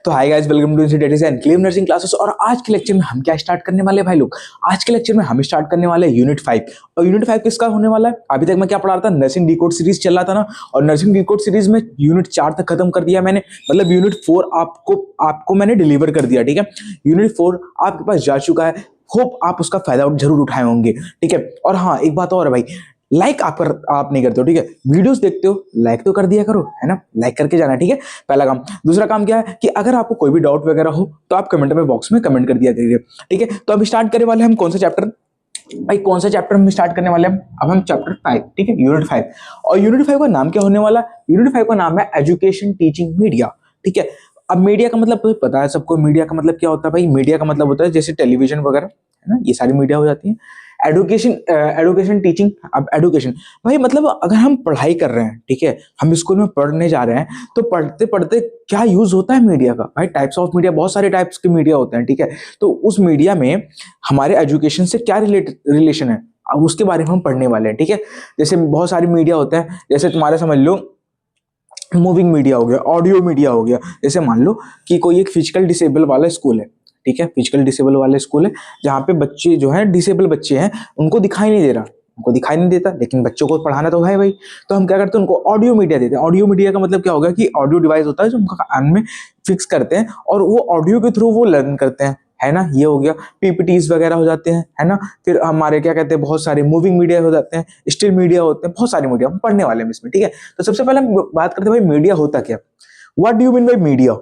तो hi guys, welcome to data and claim nursing classes. और आज के लेक्चर में हम क्या स्टार्ट करने वाले हैं भाई लोग? आज के लेक्चर में हम स्टार्ट करने वाले हैं यूनिट 5। और यूनिट 5 किसका होने वाला है? अभी तक मैं क्या पढ़ा रहा था, नर्सिंग डिकोड सीरीज चल रहा था ना। और नर्सिंग डिकोड सीरीज में यूनिट 4 तक खत्म कर दिया मैंने, मतलब यूनिट 4 आपको मैंने डिलीवर कर दिया। ठीक है, यूनिट 4 आपके पास जा चुका है। होप आप उसका फायदा जरूर उठाए होंगे। ठीक है, और हाँ एक बात और है भाई, लाइक आप नहीं करते हो। ठीक है, वीडियोस देखते हो, लाइक तो कर दिया करो, है ना। लाइक करके जाना, ठीक है, पहला काम। दूसरा काम क्या है कि अगर आपको कोई भी डाउट वगैरह हो तो आप कमेंट में बॉक्स में कमेंट कर दिया करिए। ठीक है, तो अब स्टार्ट करने वाले हम कौन सा चैप्टर भाई, कौन सा चैप्टर हम स्टार्ट करने वाले हैं? अब हम चैप्टर 5, ठीक है, यूनिट 5। और यूनिट 5 का नाम क्या होने वाला? यूनिट 5 का नाम है एजुकेशन टीचिंग मीडिया। ठीक है, अब मीडिया का मतलब तो पता है सबको। मीडिया का मतलब क्या होता है भाई? मीडिया का मतलब होता है जैसे टेलीविजन वगैरह, है ना, ये सारी मीडिया हो जाती है। Education teaching. अब एडुकेशन भाई मतलब अगर हम पढ़ाई कर रहे हैं, ठीक है, हम स्कूल में पढ़ने जा रहे हैं, तो पढ़ते पढ़ते क्या यूज होता है मीडिया का? भाई टाइप्स ऑफ मीडिया, बहुत सारे टाइप्स के मीडिया होते हैं। ठीक है, तो उस मीडिया में हमारे एजुकेशन से क्या रिलेशन है, अब उसके बारे में हम पढ़ने वाले हैं। ठीक है, जैसे बहुत सारे मीडिया होते हैं, जैसे तुम्हारे समझ लो मूविंग मीडिया हो गया, ऑडियो मीडिया हो गया। जैसे मान लो कि कोई एक फिजिकल डिसेबल वाला स्कूल है, ठीक है, फिजिकल डिसेबल वाले स्कूल है, जहाँ पे बच्चे जो है डिसेबल बच्चे हैं, उनको दिखाई नहीं दे रहा, उनको दिखाई नहीं देता, लेकिन बच्चों को पढ़ाना तो है भाई। तो हम क्या करते हैं, उनको ऑडियो मीडिया देते हैं। ऑडियो मीडिया का मतलब क्या होगा कि ऑडियो डिवाइस होता है जो उनका कान में फिक्स करते हैं, और वो ऑडियो के थ्रू वो लर्न करते हैं, है ना। ये हो गया, पीपीटीज वगैरह हो जाते हैं, है ना। फिर हमारे क्या कहते हैं, बहुत सारे मूविंग मीडिया हो जाते हैं, स्टिल मीडिया होते हैं, बहुत सारे मीडिया हम पढ़ने वाले हैं इसमें। ठीक है, तो सबसे पहले हम बात करते हैं भाई मीडिया होता क्या। What do you mean by media?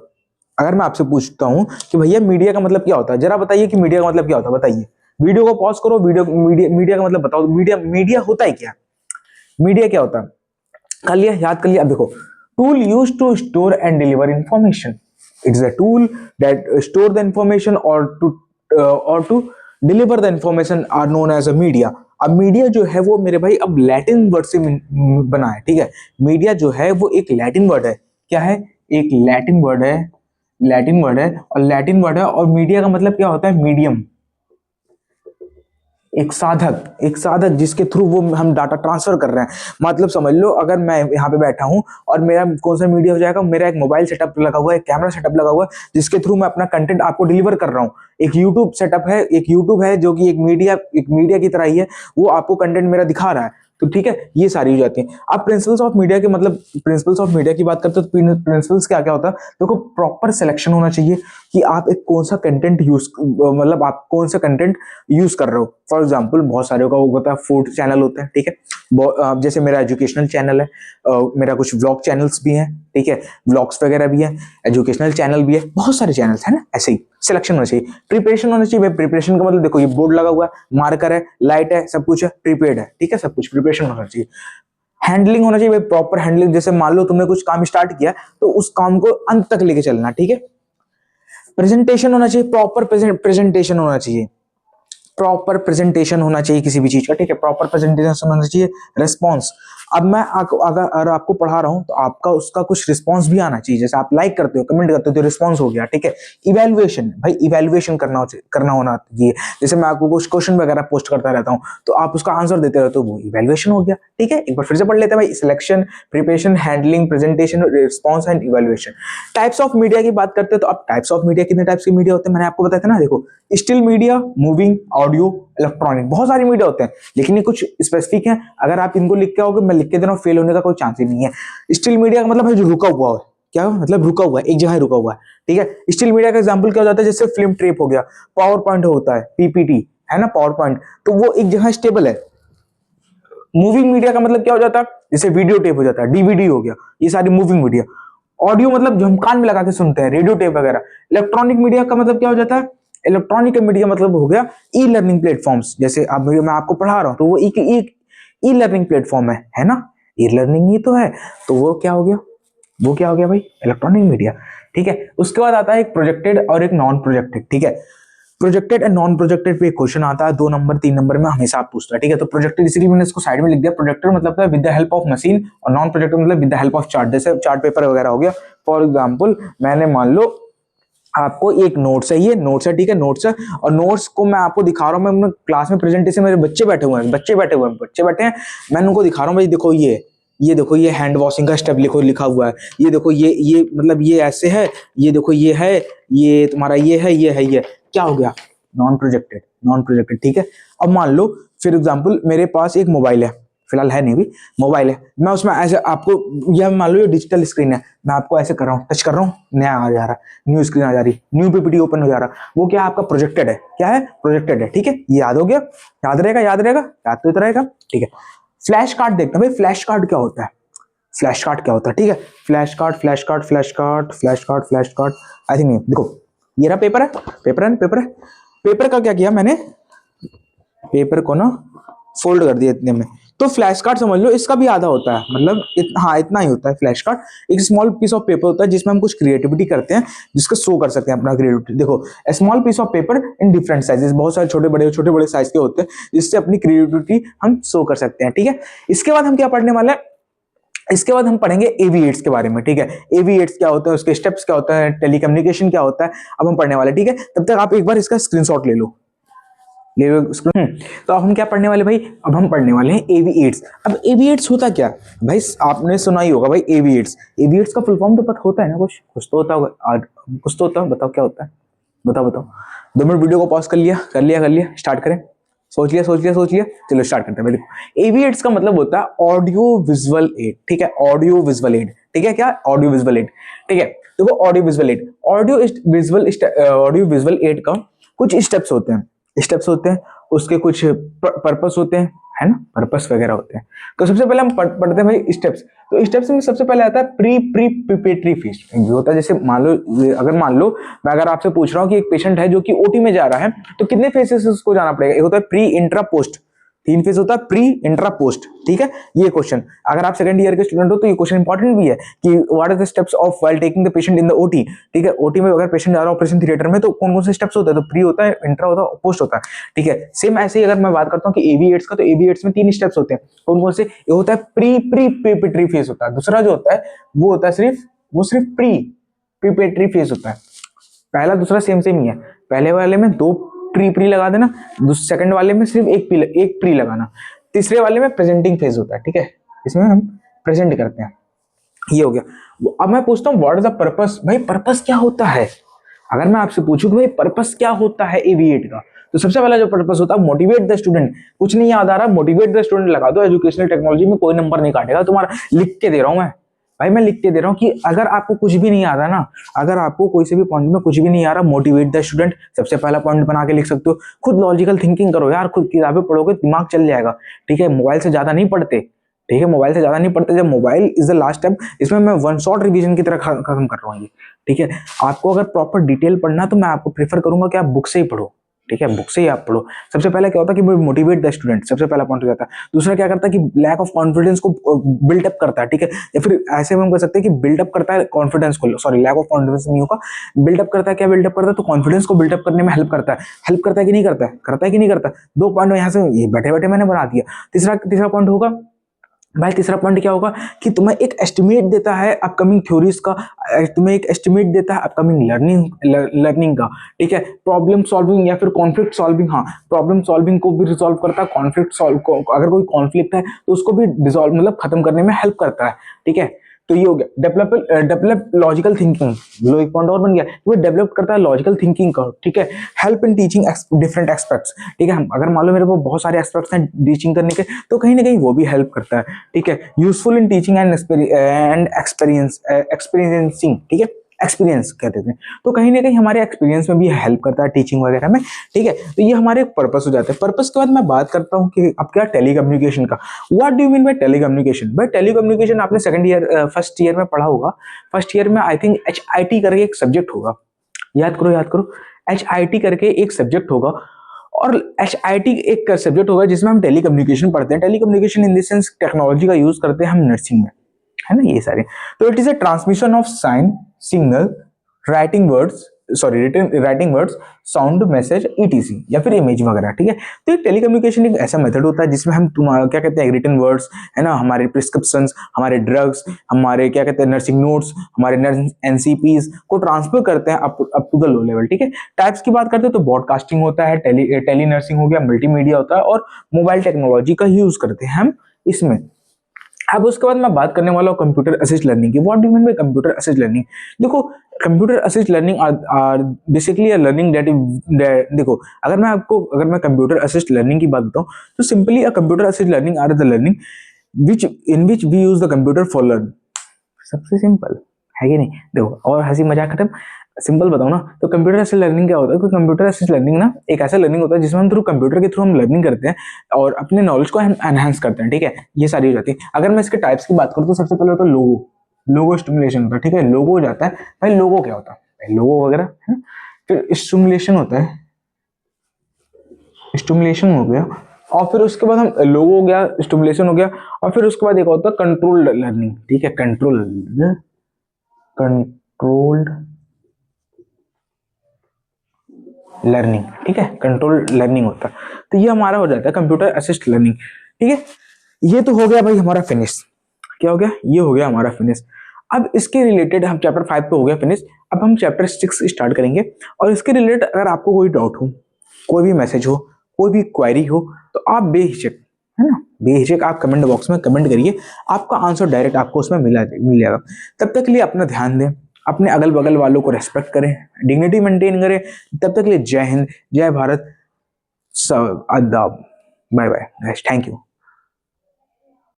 अगर मैं आपसे पूछता हूं कि भैया मीडिया का मतलब क्या होता है, जरा बताइए कि मीडिया का मतलब क्या होता है, बताइए। वीडियो को पॉज करो, मीडिया का मतलब बताओ। मीडिया मीडिया होता है क्या? मीडिया क्या होता है? कर लिया, याद कर लिया। अब देखो, tool use to store and deliver information. It's a tool that store the information और to deliver the information are known as a media. अब मीडिया जो है वो मेरे भाई अब लैटिन वर्ड से बना है। ठीक है, मीडिया जो है वो एक लैटिन वर्ड है। क्या है? एक लैटिन वर्ड है, लैटिन वर्ड है, और लैटिन वर्ड है। और मीडिया का मतलब क्या होता है? मीडियम, एक साधक, एक साधक जिसके थ्रू वो हम डाटा ट्रांसफर कर रहे हैं। मतलब समझ लो, अगर मैं यहाँ पे बैठा हूँ और मेरा कौन सा मीडिया हो जाएगा, मेरा एक मोबाइल सेटअप लगा हुआ है, कैमरा सेटअप लगा हुआ है, जिसके थ्रू मैं अपना कंटेंट आपको डिलीवर कर रहा हूँ। एक यूट्यूब सेटअप है, एक यूट्यूब है जो कि एक मीडिया की तरह ही है, वो आपको कंटेंट मेरा दिखा रहा है। तो ठीक है, ये सारी हो जाती है। अब प्रिंसिपल्स ऑफ मीडिया के मतलब, प्रिंसिपल्स ऑफ मीडिया की बात करते हैं तो प्रिंसिपल्स क्या क्या होता है? देखो, प्रॉपर सिलेक्शन होना चाहिए कि आप एक कौन सा कंटेंट यूज, मतलब आप कौन सा कंटेंट यूज कर रहे हो। फॉर एग्जाम्पल बहुत सारे का होता है, फूड चैनल होता है, ठीक है, जैसे मेरा एजुकेशनल चैनल है, मेरा कुछ व्लॉग चैनल्स भी हैं, ठीक है, व्लॉग्स वगैरह भी है, एजुकेशनल चैनल भी है, बहुत सारे चैनल्स है ना। ऐसे ही सिलेक्शन होना चाहिए, प्रिपरेशन होना चाहिए। प्रिपरेशन का मतलब देखो, ये बोर्ड लगा हुआ है, मार्कर है, लाइट है, सब कुछ है, प्रीपेड है, ठीक है, सब कुछ प्रिपरेशन होना चाहिए। हैंडलिंग होना चाहिए, प्रॉपर हैंडलिंग। जैसे मान लो तुमने कुछ काम स्टार्ट किया, तो उस काम को अंत तक लेके चलना, ठीक है। प्रेजेंटेशन होना चाहिए, प्रॉपर प्रेजेंटेशन होना चाहिए, प्रॉपर प्रेजेंटेशन होना चाहिए किसी भी चीज का, ठीक है, प्रॉपर प्रेजेंटेशन होना चाहिए। रिस्पॉन्स, अब मैं अगर आपको पढ़ा रहा हूं तो आपका उसका कुछ रिस्पॉन्स भी आना चाहिए। जैसे आप लाइक करते हो, कमेंट करते हो, तो रिस्पॉन्स हो गया, ठीक है। इवैल्यूएशन, भाई इवैल्यूएशन करना होना चाहिए। जैसे मैं आपको कुछ क्वेश्चन वगैरह पोस्ट करता रहता हूं, तो आप उसका आंसर देते रहते हो, वो इवैल्यूएशन हो गया, ठीक है। एक बार फिर से पढ़ लेते हैं भाई, selection, preparation, handling, presentation, response and evaluation. Types of media की बात करते हैं, तो अब टाइप्स ऑफ मीडिया, कितने टाइप्स के मीडिया होते हैं मैंने आपको बताया था ना। देखो, still media, moving, audio, electronic, बहुत सारे मीडिया होते हैं, लेकिन ये कुछ स्पेसिफिक हैं। अगर आप इनको लिख के आओगे, मैं लिख के दे रहा हूं, फेल होने का कोई चांस ही नहीं है। स्टिल मीडिया का मतलब है जो रुका हुआ है। क्या मतलब? रुका हुआ है, एक जगह रुका हुआ है, ठीक है। स्टिल मीडिया का एग्जांपल क्या हो जाता है? जैसे फिल्म ट्रेप हो गया, पावर पॉइंट होता है, पीपीटी, है ना, पावर पॉइंट, तो वो एक जगह स्टेबल है। मूविंग मीडिया का मतलब क्या हो जाता है? जैसे वीडियो टेप हो जाता है, डीवीडी हो गया, ये सारी मूविंग मीडिया। ऑडियो मतलब जो हम कान में लगा के सुनते हैं, रेडियो टेप वगैरह। इलेक्ट्रॉनिक मीडिया का मतलब क्या हो जाता है? इलेक्ट्रॉनिक मीडिया मतलब हो गया ई लर्निंग प्लेटफॉर्म्स। जैसे अब मैं आपको पढ़ा रहा हूं, तो वो एक ई लर्निंग प्लेटफॉर्म है ना, ई लर्निंग ही तो है। तो वो क्या हो गया? वो क्या हो गया भाई? इलेक्ट्रॉनिक मीडिया, ठीक है। उसके बाद आता है एक प्रोजेक्टेड और एक नॉन प्रोजेक्टेड, ठीक है। प्रोजेक्टेड एंड नॉन प्रोजेक्टेड पे क्वेश्चन आता है, 2 नंबर 3 नंबर में हमेशा आप पूछता है, ठीक है। तो प्रोजेक्टेड इसलिए मैंने इसको साइड में लिख दिया। प्रोजेक्टेड मतलब with the help of machine, और नॉन प्रोजेक्टेड मतलब with the help of chart, जैसे चार्ट पेपर वगैरह हो गया। फॉर एग्जाम्पल, मैंने मान लो आपको एक नोट्स है, ये नोट्स है, ठीक है, नोट्स है, और नोट्स को मैं आपको दिखा रहा हूँ। मैं क्लास में प्रेजेंटेशन, मेरे बच्चे बैठे हैं, मैंने उनको दिखा रहा हूँ भाई, देखो ये ये देखो ये हैंड वॉशिंग का स्टेप लिखा हुआ है, ये देखो ये मतलब ये ऐसे है, ये देखो ये है, ये तुम्हारा ये है, ये है, ये क्या हो गया, नॉन प्रोजेक्टेड, नॉन प्रोजेक्टेड। ठीक है, अब मान लो फॉर एग्जांपल मेरे पास एक मोबाइल है, फिलहाल है नहीं भी, मोबाइल है, मैं उसमें ऐसे आपको, यह मान लो ये डिजिटल स्क्रीन है, मैं आपको ऐसे कर रहा हूँ, टच कर रहा हूँ, नया आ जा रहा, न्यू स्क्रीन आ जा रही, न्यू पीपीटी ओपन हो जा रहा, वो क्या आपका प्रोजेक्टेड है, क्या है, प्रोजेक्टेड है। ठीक है, ये याद हो गया, याद रहेगा, याद रहेगा, याद तो रहेगा। ठीक है, फ्लैश कार्ड देखते हैं भाई, फ्लैश कार्ड क्या होता है, फ्लैश कार्ड क्या होता है। ठीक है, flash card, flash card, flash card, flash card, flash card, I think नहीं, देखो ये रहा पेपर है, पेपर है, पेपर है, पेपर का क्या किया मैंने, पेपर को ना फोल्ड कर दिया इतने में, तो फ्लैश कार्ड समझ लो इसका भी आधा होता है, मतलब हाँ इतना ही होता है फ्लैश कार्ड, एक स्मॉल पीस ऑफ पेपर होता है जिसमें हम कुछ क्रिएटिविटी करते हैं, जिसको शो कर सकते हैं अपना क्रिएटिविटी। देखो small piece of paper in different sizes, बहुत सारे छोटे बड़े साइज के होते हैं, जिससे अपनी क्रिएटिविटी हम शो कर सकते हैं। ठीक है, इसके बाद हम क्या पढ़ने वाले हैं, इसके बाद हम पढ़ेंगे एवी8 के बारे में। ठीक है, एवी8 क्या होता है, उसके स्टेप्स क्या होता है, टेलीकम्युनिकेशन क्या होता है, अब हम पढ़ने वाले। ठीक है, तब तक आप एक बार इसका स्क्रीनशॉट ले लो, ले लो स्क्रीन। तो अब हम क्या पढ़ने वाले भाई, अब हम पढ़ने वाले हैं एवी8। अब एवी8 होता क्या भाई, आपने सुना ही होगा भाई एवी8, एवी8 का फुल फॉर्म तो पता होता है ना, कुछ कुछ तो होता होगा, कुछ तो होता है, बताओ क्या होता है, बताओ बताओ। 2 मिनट वीडियो को पॉज कर लिया, कर लिया, कर लिया, स्टार्ट करें, सोच लिया, सोच लिया, सोच लिया, चलो स्टार्ट करते हैं। देखो एवी8 का मतलब होता है ऑडियो विजुअल एड। ठीक है, ऑडियो विजुअल एड, ठीक है, क्या ऑडियो विजुअल एड। ठीक है, देखो audio visual add, audio visual add का कुछ स्टेप्स होते हैं, स्टेप्स होते हैं, उसके कुछ पर्पस होते हैं, है ना, पर्पस वगैरह होते हैं। तो सबसे पहले हम पढ़ते हैं भाई स्टेप्स। तो स्टेप्स में सबसे पहले आता है प्री प्रिपेटरी फेज, जो होता है जैसे मान लो, मान लो मैं अगर आपसे पूछ रहा हूँ कि एक पेशेंट है जो कि ओटी में जा रहा है, तो कितने फेजेस उसको जाना पड़ेगा, एक होता है प्री, इंट्रा, पोस्ट, 3 फेज होता है, प्री, इंट्रा, पोस्ट। ठीक है, ये क्वेश्चन अगर आप सेकंड ईयर के स्टूडेंट हो तो ये क्वेश्चन इंपॉर्टेंट भी है कि what are the steps of while taking the patient in the OT. ठीक है, ओटी में अगर पेशेंट जा रहा है ऑपरेशन थिएटर में, तो कौन कौन से स्टेप्स होता है, तो प्री होता है, इंट्रा होता है, पोस्ट होता है। ठीक है, सेम ऐसे ही अगर मैं बात करता हूँ कि एवी8 का, तो एवी8 में 3 स्टेप्स होते हैं, कौन कौन से, ये होता है प्री प्रिपेटरी फेज होता है, दूसरा जो होता है वो होता है सिर्फ प्री प्रिपेटरी फेज होता है, पहला दूसरा सेम सेम ही है, पहले वाले में 2 प्री लगा देना, सेकंड वाले में सिर्फ एक प्री लगाना, तीसरे वाले में प्रेजेंटिंग फेज होता है। ठीक है, इसमें हम प्रेजेंट करते हैं, ये हो गया। अब मैं पूछता हूँ व्हाट इज द पर्पस, भाई पर्पस क्या होता है, अगर मैं आपसे पूछूं कि भाई पर्पस क्या होता है एवी8 का, तो सबसे पहला जो पर्पस होता है मोटिवेट द स्टूडेंट। कुछ नहीं याद आ रहा, मोटिवेट द स्टूडेंट लगा दो, एजुकेशनल टेक्नोलॉजी में कोई नंबर नहीं काटेगा तुम्हारा, लिख के दे रहा हूं मैं भाई, मैं लिख के दे रहा हूँ कि अगर आपको कुछ भी नहीं आ रहा ना, अगर आपको कोई से भी पॉइंट में कुछ भी नहीं आ रहा, मोटिवेट द स्टूडेंट सबसे पहला पॉइंट बना के लिख सकते हो। खुद लॉजिकल थिंकिंग करो यार, खुद किताबें पढ़ोगे दिमाग चल जाएगा। ठीक है, मोबाइल से ज्यादा नहीं पढ़ते, ठीक है, मोबाइल से ज्यादा नहीं पढ़ते, जब mobile is the last step, इसमें मैं वन शॉट रिवीजन की तरह खत्म कर रहा हूँ ये। ठीक है, आपको अगर प्रॉपर डिटेल पढ़ना तो मैं आपको प्रेफर करूंगा कि आप बुक से ही पढ़ो। ठीक है, बुक से ही आप पढ़ो। सबसे पहले क्या होता है कि मोटिवेट द स्टूडेंट, सबसे पहला पॉइंट हो जाता है। दूसरा क्या करता है कि लैक ऑफ कॉन्फिडेंस को बिल्डअप करता है। ठीक है, या फिर ऐसे में हम कह सकते हैं कि बिल्डअप करता है कॉन्फिडेंस को, सॉरी लैक ऑफ कॉन्फिडेंस नहीं होगा, बिल्डअप करता है, क्या बिल्डअप करता है, तो कॉन्फिडेंस को बिल्डअप करने में हेल्प करता है। हेल्प करता है कि नहीं करता है, करता है कि नहीं करता। 2 पॉइंट यहाँ से ये बैठे बैठे मैंने बना दिया। तीसरा पॉइंट होगा भाई, तीसरा पॉइंट क्या होगा कि तुम्हें एक एस्टिमेट देता है अपकमिंग थ्योरीज का, तुम्हें एक एस्टिमेट देता है अपकमिंग लर्निंग का। ठीक है, प्रॉब्लम सॉल्विंग या फिर कॉन्फ्लिक्ट सॉल्विंग, हाँ प्रॉब्लम सॉल्विंग को भी रिजॉल्व करता है, कॉन्फ्लिक्ट सॉल्व को, अगर कोई कॉन्फ्लिक्ट है तो उसको भी डिसॉल्व मतलब खत्म करने में हेल्प करता है। ठीक है, तो ये हो गया डेवलप लॉजिकल थिंकिंग, लो एक पॉइंट और बन गया, वो डेवलप करता है लॉजिकल थिंकिंग का। ठीक है, help in teaching different aspects. ठीक है, अगर मान लो मेरे को बहुत सारे एस्पेक्ट्स हैं टीचिंग करने के, तो कहीं ना कहीं वो भी हेल्प करता है। ठीक है, useful in teaching and experiencing. ठीक है, एक्सपीरियंस कहते हैं, तो कहीं ना कहीं हमारे एक्सपीरियंस में भी हेल्प करता है टीचिंग वगैरह में। ठीक है, तो ये हमारे पर्पस हो जाते हैं। पर्पस के बाद मैं बात करता हूँ कि अब क्या टेलीकम्युनिकेशन का। What do you mean by telecommunication? भाई टेलीकम्युनिकेशन आपने फर्स्ट ईयर में पढ़ा होगा। फर्स्ट ईयर में आई थिंक HIT करके एक सब्जेक्ट होगा, याद करो याद करो, HIT करके एक सब्जेक्ट होगा, और HIT एक सब्जेक्ट होगा जिसमें हम टेलीकम्युनिकेशन पढ़ते हैं। Telecommunication in the sense technology का यूज करते हैं हम नर्सिंग में, है ना, ये सारे। तो it is a transmission of sine signal, writing words, sound, message, ETC या फिर इमेज वगैरह। ठीक है, तो ये टेलीकम्युनिकेशन एक ऐसा मेथड होता है जिसमें हम क्या कहते हैं, रिटन वर्ड्स, है ना, हमारे प्रिस्क्रिप्शंस, हमारे ड्रग्स, हमारे क्या कहते हैं नर्सिंग नोट्स, हमारे NCPs को ट्रांसफर करते हैं up to the low level. ठीक है, टाइप्स की बात करते हैं तो ब्रॉडकास्टिंग होता है, टेली नर्सिंग हो गया, मल्टीमीडिया होता है, और मोबाइल टेक्नोलॉजी का यूज करते हैं हम इसमें। अब उसके बाद मैं बात करने वाला हूँ कंप्यूटर असिस्ट लर्निंग की। What do mean by computer assist learning? देखो, computer assist learning are basically a learning देखो, अगर मैं कंप्यूटर असिस्ट लर्निंग की बात बताऊँ, तो simply a computer assist learning are the learning which we use the computer for learn. सबसे simple है कि नहीं? देखो, और हंसी मजाक खत्म, सिंपल बताओ ना, तो कंप्यूटर असिस्ट लर्निंग क्या होता है? तो कंप्यूटर असिस्ट लर्निंग ना एक ऐसा लर्निंग होता है जिसमें हम थ्रू कंप्यूटर के थ्रू हम लर्निंग करते हैं और अपने नॉलेज को हम एनहांस करते हैं, ठीक है? ये सारी हो जाती है। अगर मैं इसके टाइप्स की बात करूँ तो सबसे पहले होता है लोगो स्टिमुलेशन होता है, ठीक है? लोगो हो जाता है भाई, लोगो क्या होता है भाई? लोगो वगैरह है ना। फिर स्टिमुलेशन होता है, स्टिमुलेशन हो गया, और फिर उसके बाद हम लोगो हो गया, स्टिमुलेशन हो गया, और फिर उसके बाद एक होता है कंट्रोल्ड लर्निंग, ठीक है? कंट्रोल्ड लर्निंग, ठीक है? कंट्रोल लर्निंग होता है। तो ये हमारा हो जाता है कंप्यूटर असिस्ट लर्निंग, ठीक है? ये तो हो गया भाई हमारा फिनिश। क्या हो गया? ये हो गया हमारा फिनिश। अब इसके रिलेटेड हम चैप्टर 5 पे हो गया फिनिश। अब हम चैप्टर 6 स्टार्ट करेंगे, और इसके रिलेटेड अगर आपको कोई डाउट हो, कोई भी मैसेज हो, कोई भी क्वेरी हो, तो आप बेहिचक, है ना, बेहिचक आप कमेंट बॉक्स में कमेंट करिए, आपका आंसर डायरेक्ट आपको उसमें मिल जाएगा। तब तक के लिए अपना ध्यान दें, अपने अगल बगल वालों को रेस्पेक्ट करें, डिग्निटी मेंटेन करें। तब तक के लिए जय हिंद, जय भारत, सब आदाब, बाय बाय, थैंक यू।